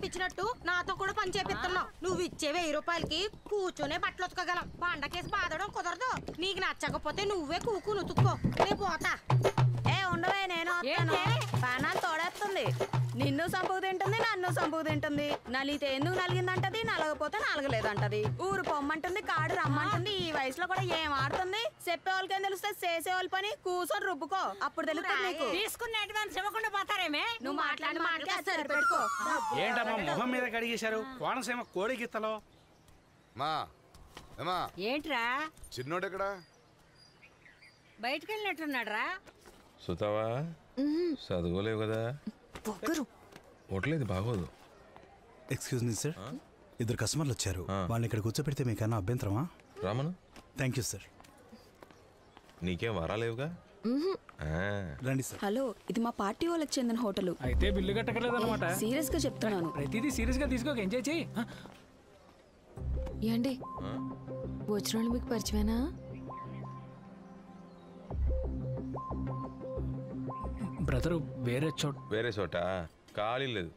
పంపించినట్టు నాతో కూడా పని చేపిస్తున్నావు. నువ్వు ఇచ్చే 1000 రూపాయలకి కూర్చొనే బట్టలు ఉతకగలం. పండకేసి బాధడం కుదరదు. నీకు నచ్చకపోతే నువ్వే కూకుని ఉతుక్కో. నేను పోతా. ఉండవే, నేను పానాలు తోడేస్తుంది. నిన్ను సంపుకు తింటుంది, నన్ను సంపుకు తింటుంది. నలిగితే ఎందుకు నలిగిందంటది, నలగపోతే నలగలేదంటది. ఊరు పొమ్మంటుంది, కాడు రమ్మంటుంది. ఈ వయసులో కూడా ఏం ఆడుతుంది? చెప్పేవాళ్ళకేం తెలుస్తే చేసేవాళ్ళ పని కూర్చొని రుబ్బుకో, అప్పుడు తెలుస్తుంది నీకు. తీసుకున్న అడ్వాన్స్ ఇవ్వకుండా పోతారేమే? నువ్వు మాట్లాడిన మాటకే సరిపెట్టుకో. ఏంటమ్మా మొహం మీద కడిగేశారు? కోనసీమ కోడి గిత్తలో. ఏంట్రా చిన్నోడు ఎక్కడా? బయటకు వెళ్ళినట్టున్నాడు రా. సుతావా చదువుకోలేవు కదా, ఓట్లేదు బాగోదు. ఎక్స్క్యూజ్ మీ సార్, 2 కస్టమర్లు వచ్చారు. వాళ్ళని ఇక్కడ కూర్చోపెడితే మీకన్నా అభ్యంతరమా? రామను. Thank you sir. నీకేం వరాలేవుగా, రండి సార్. హలో, ఇది మా పార్టీ వాళ్ళకి చెందిన హోటల్. అయితే బిల్లు కట్టకలేదు అనమాట. సీరియస్ గా చెప్తున్నాను. ప్రతిదీ సీరియస్ గా తీసుకోక ఎంజాయ్ చేయి. ఏంటి వచ్చిన వాళ్ళు మీకు పరిచయమేనా? బ్రదరు వేరే చోట ఖాళీ లేదు.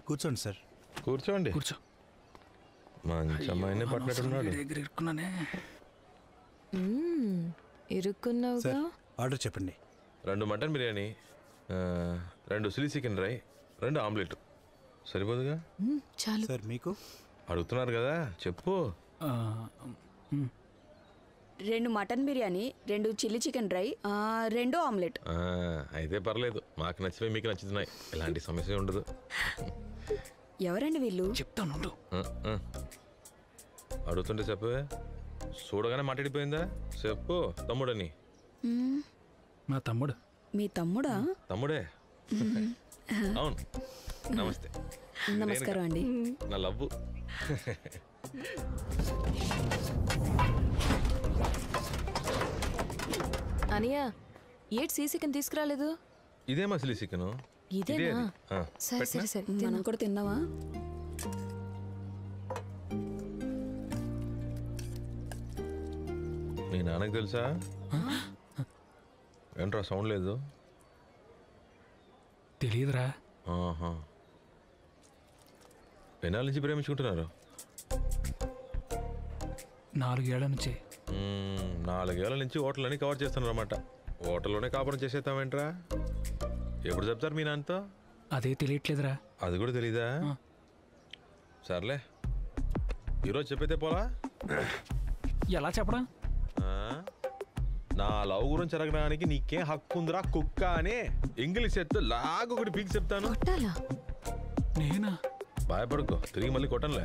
కూర్చోండి సార్. కూర్చోండి. కూర్చో. మంచి అమ్మాయిని పట్టినట్టున్నాడు. ఇరుక్కున్నావుగా. ఆర్డర్ చెప్పండి. 2 mutton biryani, 2 chilli chicken dry, 2 omelette సరిపోదుగా? చాలు సార్. మీకు అడుగుతున్నారు కదా, చెప్పు. 2 mutton biryani, 2 chilli chicken dry, 2 omelette. అయితే పర్లేదు, మాకు నచ్చినవి మీకు నచ్చుతున్నాయి. ఎలాంటి సమస్య ఉండదు. ఎవరండి వీళ్ళు? చెప్తాను. అడుగుతుంటే చెప్పవే. చూడగానే మాట్లాడిపోయిందా? చెప్పు. తమ్ముడని. మా తమ్ముడు. మీ తమ్ముడా? తమ్ముడే. అవును. నమస్తే. నమస్కారం అండి. నా లవ్వు. అనియా, ఏటి సీ చికెన్ తీసుకురాలేదు? ఇదేమా చిల్లీ చికెన్? ఇదేనా? సరే సరే సరే, మనం కూడా తిన్నావా? మీ నాన్నకు తెలుసా? ఏంట్రా సౌండ్ లేదు? తెలియదురా. ఎన్నాళ్ళ నుంచి ప్రేమించుకుంటున్నారు? 4 ఏళ్ల నుంచి. 4 ఏళ్ల నుంచి హోటల్ని కవర్ చేస్తున్నారు అన్నమాట. హోటల్లోనే కాపురం చేసేస్తామేంట్రా? ఎప్పుడు చెప్తారు మీ నాన్నతో? అదే తెలియట్లేదురా. అది కూడా తెలీదా? సర్లే, ఈరోజు చెప్పైతే పోలా? ఎలా చెప్పడం? నా లవ్ గురించి అడగడానికి నీకేం హక్కు ఉందిరా కుక్క అని ఇంగ్లీష్ చెప్తే లాగొకటి పీకి చెప్తాను. నేనా? భయపడుకో, తిరిగి మళ్ళీ కొట్టనులే.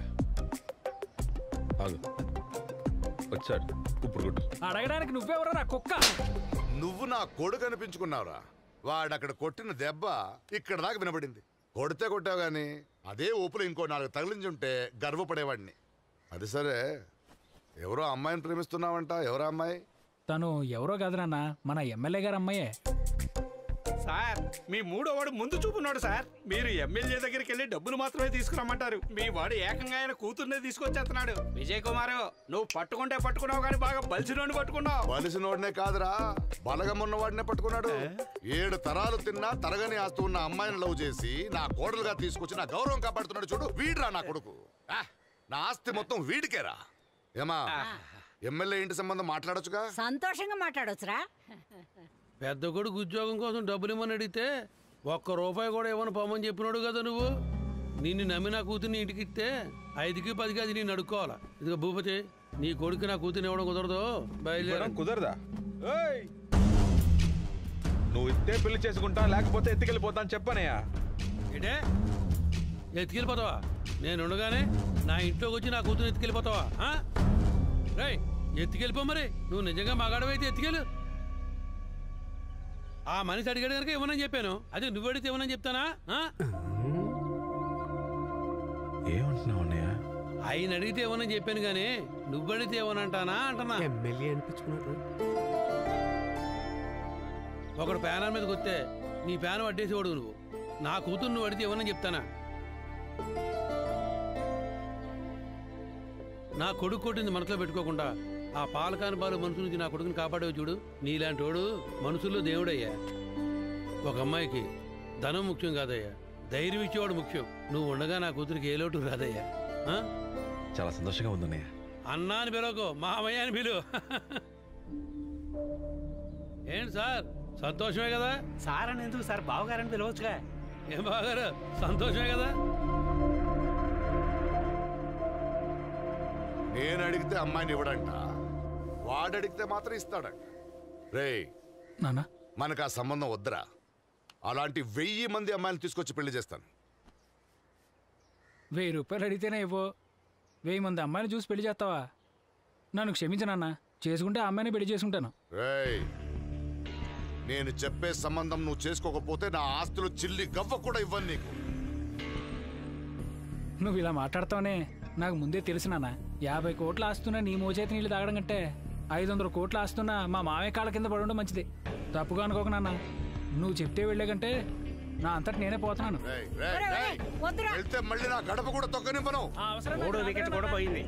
ఆగు, వచ్చాడు. ఇప్పుడు కొట్టు. అడగడానికి నువ్వెవరా నా కుక్క? నువ్వు నా కొడుకు అనిపించుకున్నావురా. వాడు అక్కడ కొట్టిన దెబ్బ ఇక్కడ దాకా వినపడింది. కొడితే కొట్టావు గాని అదే ఊపులో ఇంకో 4 తగిలించుంటే గర్వపడేవాడిని. అది సరే, ఎవరో అమ్మాయిని ప్రేమిస్తున్నావంట. ఎవరో అమ్మాయి? తను ఎవరో కాదు నాన్న, మన ఎమ్మెల్యే గారు అమ్మాయే. సార్, మీ 3వ వాడు ముందు చూపున్నాడు సార్. మీరు ఎమ్మెల్యే దగ్గరికి వెళ్ళి డబ్బులు మాత్రమే తీసుకురమ్మంటారు. మీ వాడు ఏకంగా ఆయన కూతుర్నే తీసుకొచ్చేస్తున్నాడు. విజయ్ కుమార్, నువ్వు పట్టుకుంటే పట్టుకున్నావు కానీ బాగా బలిసినోడిని పట్టుకున్నావు. బలిసినోడినే కాదురా, బలగం ఉన్నవాడినే పట్టుకున్నాడు. 7 తరాలు తిన్నా తరగని ఆస్తు ఉన్న అమ్మాయిని లవ్ చేసి నా కోడలుగా తీసుకొచ్చి నా గౌరవం కాపాడుతున్నాడు. చూడు, వీడిరా నా కొడుకు. నా ఆస్తి మొత్తం వీడికేరా. ఏమా, ఎమ్మెల్యే ఇంటి సంబంధం మాట్లాడొచ్చుగా? సంతోషంగా మాట్లాడొచ్చురా. పెద్ద కొడుకు ఉద్యోగం కోసం డబ్బులు ఇవ్వని అడిగితే 1 రూపాయి కూడా ఇవ్వని పోమని చెప్పినాడు కదా నువ్వు. నిన్ను నమ్మి నా కూతుర్ని ఇంటికి ఇస్తే 5కి 10కి అది నేను అడుక్కోవాలా. ఇదిగో భూపతి, నీ కొడుకు నా కూతుర్ని ఇవ్వడం కుదరదు. బయలుదేరడం కుదరదా? నువ్వు ఇస్తే పెళ్లి చేసుకుంటా, లేకపోతే ఎత్తుకెళ్ళిపోతా అని చెప్పనయ్యా. ఏంటే ఎత్తుకెళ్ళిపోతావా? నేను ఉండగానే నా ఇంట్లోకి వచ్చి నా కూతురు ఎత్తుకెళ్ళిపోతావా? రై, ఎత్తుకెళ్ళిపో. మరి నువ్వు నిజంగా మగాడవైతే ఎత్తుకెళ్ళు. ఆ మనిషి అడిగాడు కనుక ఇవ్వనని చెప్పాను. అదే నువ్వు అడిగితే ఇవ్వనని చెప్తానా? ఏమంటున్నావు అన్నయ్య? ఆయన అడిగితే ఇవ్వనని చెప్పాను కానీ నువ్వు అడిగితే ఇవ్వనంటానా అంటున్నా. ఎమ్మెల్యే అనిపించుకున్నాడు. ఒకడు ప్యానాల మీదకి వస్తే నీ ప్యాన్ అడ్డేసేవాడు నువ్వు. నా కూతురు నువ్వు అడిగితే ఇవ్వనని చెప్తానా? నా కొడుకు కొట్టింది మనసులో పెట్టుకోకుండా ఆ పాలకాని బాలు మనుషుల నుంచి నా కొడుకుని కాపాడేవి చూడు. నీలాంటి వాడు మనుషుల్లో దేవుడయ్యా. ఒక అమ్మాయికి ధనం ముఖ్యం కాదయ్యా, ధైర్యం ఇచ్చేవాడు ముఖ్యం. నువ్వు ఉండగా నా కూతురికి ఏ లోటు రాదయ్యా. ఆ? చాలా సంతోషంగా ఉందన్నయ్య. అన్నా అని పిలవకు, మామయ్య అని పిలువు. ఏంటి సార్, సంతోషమే కదా? సార్ అని ఎందుకు సార్, బావగారని పిలవచ్చుగా. ఏం బాగారు, సంతోషమే కదా? నేను అడిగితే అమ్మాయిని ఇవ్వడంట, వాడు అడిగితే మాత్రం ఇస్తాడంట. రేయ్ నాన్న, మనకు ఆ సంబంధం వద్దురా. అలాంటి 1000 మంది అమ్మాయిలు తీసుకొచ్చి పెళ్లి చేస్తాను. 1000 రూపాయలు అడిగితేనే ఇవ్వు. 1000 మంది అమ్మాయిని చూసి పెళ్లి చేస్తావా? నన్ను క్షమించనన్న, చేసుకుంటే ఆ అమ్మాయిని పెళ్లి చేసుకుంటాను. రేయ్, నేను చెప్పే సంబంధం నువ్వు చేసుకోకపోతే నా ఆస్తులు చిల్లి గవ్వ కూడా ఇవ్వను నీకు. నువ్వు ఇలా మాట్లాడతావనే నాకు ముందే తెలుసు నాన్న. 50 కోట్లు ఆస్తున్నా నీ మోచేతి నీళ్ళు తాగడం కంటే 500 కోట్లు ఆస్తున్నా మా మామయ్య కాళ్ళ కింద పడడం మంచిది. తప్పుగా అనుకోక నాన్న, నువ్వు చెప్తే వెళ్ళే కంటే నా అంతటి నేనే పోతున్నాను. వెళ్తే మళ్ళీ నా గడప కూడా తొక్కనివ్వను. 3వ వికెట్ కూడా పోయింది.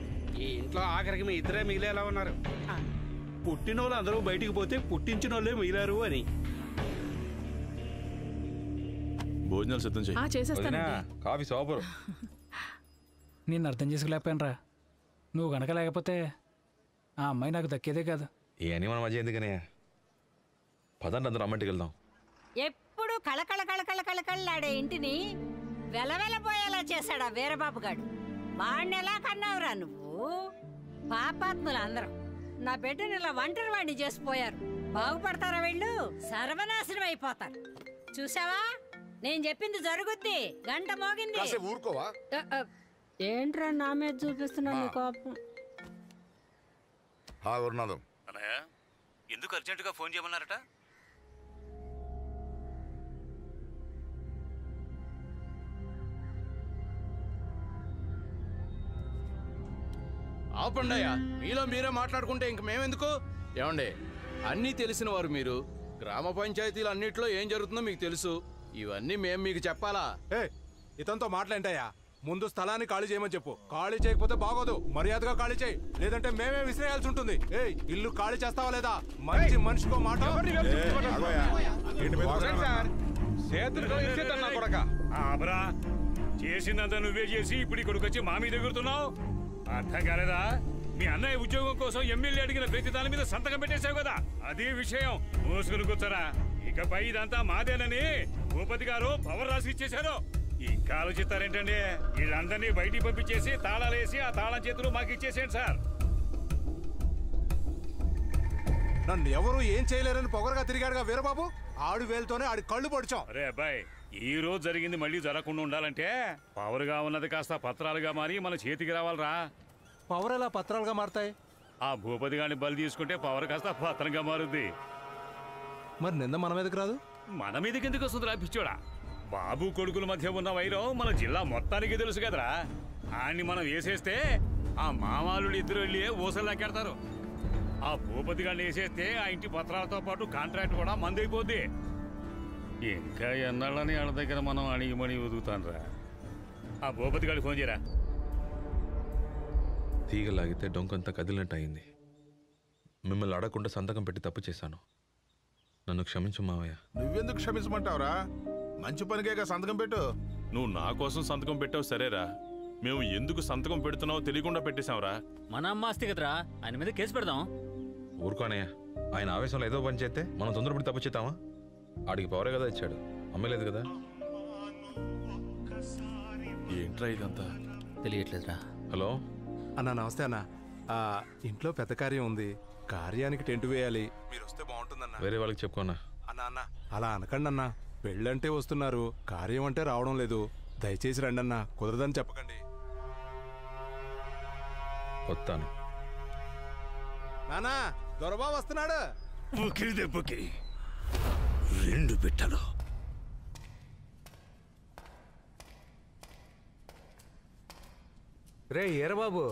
ఈ ఇంట్లో ఆఖరికి మీ ఇద్దరే మిగిలేలా ఉన్నారు. పుట్టినోళ్ళు అందరూ బయటికి పోతే పుట్టించిన వాళ్ళే మిగిలారు అని. భోజనాలు సిద్ధం చేయి. Coffee super. నిన్ను అర్థం చేసుకోలేకపోయాను. నువ్వు గనక లేకపోతే ఆ అమ్మాయి నాకు దక్కేదే కాదు. ఇవన్నీ మన మధ్య ఎందుకనే? పదండి అందరూ అమ్మంటికి వెళ్దాం. ఎప్పుడు కళకళ కళకళ కళకళలాడే ఇంటిని వెలవెలపోయేలా చేశాడా వీరబాబు గాడు. వాడిని ఎలా కన్నావురా నువ్వు? పాపాత్ములు అందరం నా బిడ్డని ఇలా ఒంటరి వాడిని చేసిపోయారు. బాగుపడతారా వీళ్ళు? సర్వనాశనం అయిపోతారు. చూసావా, నేను చెప్పింది జరుగుద్ది. గంట మోగింది. ఊరుకోవా? ఏంట్రా నా మీద చూపిస్తున్నా నీ కోపం? అన్నయ్య, ఎందుకు అర్జెంటుగా ఫోన్ చేయమన్నారట? ఆపండయ్యా, మీలో మీరే మాట్లాడుకుంటే ఇంక మేమెందుకు? ఏమండి, అన్నీ తెలిసిన వారు మీరు. గ్రామ పంచాయతీలు అన్నిట్లో ఏం జరుగుతుందో మీకు తెలుసు. ఇవన్నీ మేము మీకు చెప్పాలా? ఇతనితో మాట్లాంటయ్యా. ముందు స్థలాన్ని ఖాళీ చేయమని చెప్పు. ఖాళీ చేయకపోతే బాగోదు. మర్యాదగా ఖాళీ చేయి, లేదంటే మేమే విసిరేయాల్సి ఉంటుంది. ఇల్లు ఖాళీ చేస్తావా లేదా? మంచి మనిషికో మాట. చేసిందంతా నువ్వే చేసి ఇప్పుడు ఇక్కడికి వచ్చి మా మీద ఎగురుతున్నావు. అర్థం కాలేదా? మీ అన్నయ్య ఉద్యోగం కోసం ఎమ్మెల్యే అడిగిన ప్రతి దాని మీద సంతకం పెట్టేశావు కదా, అదే విషయం. మోసుకుని కూర్చోరా. ఇకపై ఇదంతా మాదేనని భూపతి గారు పవర్ రాసి ఇచ్చేశారు. ఇంకా ఆలోచిస్తారేంటండి? వీళ్ళందరినీ బయటికి పంపించేసి తాళాలేసి ఆ తాళం చేతులు మాకు ఇచ్చేసేయండి సార్. నన్ను ఎవరు ఏం చేయలేరని పొగరగా తిరిగాడుగా వీరబాబు. ఆడు వేలుతోనే ఆడి కళ్ళు పొడిచాం. అరే అబ్బాయి, ఈ రోజు జరిగింది మళ్ళీ జరగకుండా ఉండాలంటే పవర్గా ఉన్నది కాస్త పత్రాలుగా మారి మన చేతికి రావాలరా. పవర్ ఎలా పత్రాలుగా మారుతాయి? ఆ భూపతి గారిని బలి తీసుకుంటే పవర్ కాస్త పత్రంగా మారుద్ది. మరి నింద మన మీదకి రాదు? మన మీదకి ఎందుకు వస్తుంది రాపిచ్చోడా? బాబు కొడుకుల మధ్య ఉన్న వైరం మన జిల్లా మొత్తానికి తెలుసు కదరా. ఆయన్ని మనం వేసేస్తే ఆ మామాలు ఇద్దరు వెళ్ళి ఊసలాకెడతారు. ఆ భూపతి గారిని వేసేస్తే ఆ ఇంటి పత్రాలతో పాటు కాంట్రాక్ట్ కూడా మందైపోద్ది. ఇంకా ఎన్నాళ్ళని వాళ్ళ దగ్గర మనం అణిగిమణి ఒదుగుతాను రా. ఆ భూపతి గారికి ఫోన్ చేయరా. తీగలాగితే డొంకంతా కదిలినట్టు అయింది. మిమ్మల్ని అడగకుండా సంతకం పెట్టి తప్పు చేశాను. నన్ను క్షమించు మావయ్య. నువ్వెందుకు క్షమించమంటావురా? మంచి పనికేగా సంతకం పెట్టు. నువ్వు నా కోసం సంతకం పెట్టావు సరేరా, మేము ఎందుకు సంతకం పెడుతున్నావో తెలియకుండా పెట్టేశావురా. మన అమ్మ ఆస్తి కదరా, ఆయన మీద కేసు పెడదాం. ఊరుకోనయ్యా, ఆయన ఆవేశంలో ఏదో పని చేస్తే మనం తొందరపడి తప్పు చేద్దామా? ఆడికి పవరే కదా ఇచ్చాడు, అమ్మలేదు కదా. ఏంట్రా ఇదంతా? తెలియట్లేదురా. హలో అన్న, నమస్తే అన్న. ఇంట్లో పెద్ద కార్యం ఉంది, కార్యానికి టెంట్ వేయాలి. మీరు వస్తే బాగుంటుందన్న. వేరే వాళ్ళకి చెప్పుకోనా? అన్న అలా అనకండి అన్న. పెళ్ళంటే వస్తున్నారు, కార్యం అంటే రావడం లేదు. దయచేసి రండి అన్న, కుదరదని చెప్పకండి. వస్తాను. నానా, దొరబాబు వస్తున్నాడు. ఉకిరి దెబ్బకి 2 బిడ్డలు. రే ఈరబాబు,